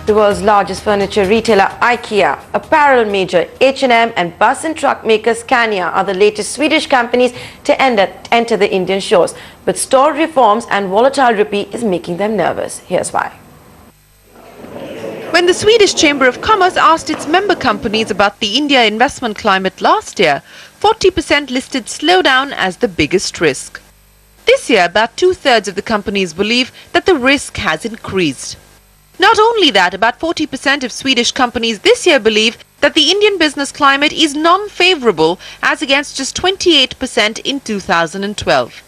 The world's largest furniture retailer IKEA, apparel major H&M and bus and truck maker Scania are the latest Swedish companies to enter the Indian shores. But store reforms and volatile rupee is making them nervous. Here's why. When the Swedish Chamber of Commerce asked its member companies about the India investment climate last year, 40% listed slowdown as the biggest risk. This year, about two-thirds of the companies believe that the risk has increased. Not only that, about 40% of Swedish companies this year believe that the Indian business climate is non-favorable as against just 28% in 2012.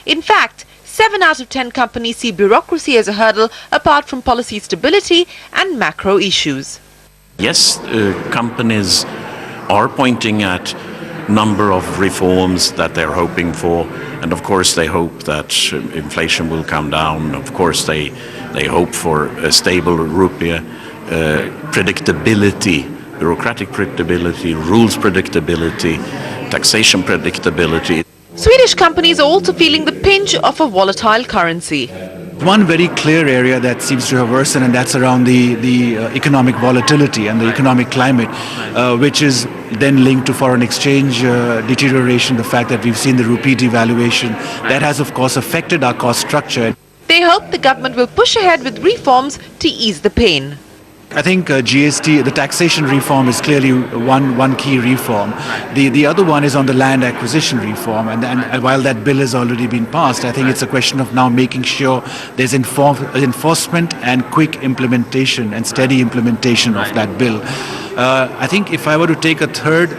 In fact, 7 out of 10 companies see bureaucracy as a hurdle apart from policy stability and macro issues. Yes, companies are pointing at number of reforms that they're hoping for, and of course they hope that inflation will come down. Of course they hope for a stable rupee, predictability, bureaucratic predictability, rules predictability, taxation predictability. Swedish companies are also feeling the pinch of a volatile currency. One very clear area that seems to have worsened, and that's around the economic volatility and the economic climate, which is then linked to foreign exchange deterioration, the fact that we've seen the rupee devaluation. That has, of course, affected our cost structure. They hope the government will push ahead with reforms to ease the pain. I think GST, the taxation reform, is clearly one key reform. The other one is on the land acquisition reform, and while that bill has already been passed, I think it's a question of now making sure there's enforcement and quick implementation and steady implementation of that bill. I think if I were to take a third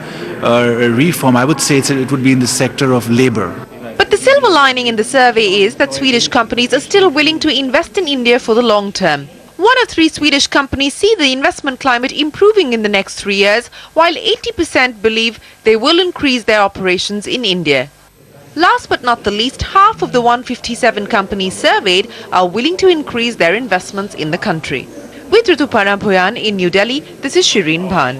reform, I would say it would be in the sector of labor. But the silver lining in the survey is that Swedish companies are still willing to invest in India for the long term. 1 of 3 Swedish companies see the investment climate improving in the next 3 years, while 80% believe they will increase their operations in India. Last but not the least, half of the 157 companies surveyed are willing to increase their investments in the country. With Ritu Parampoyan in New Delhi, this is Shireen Bhan.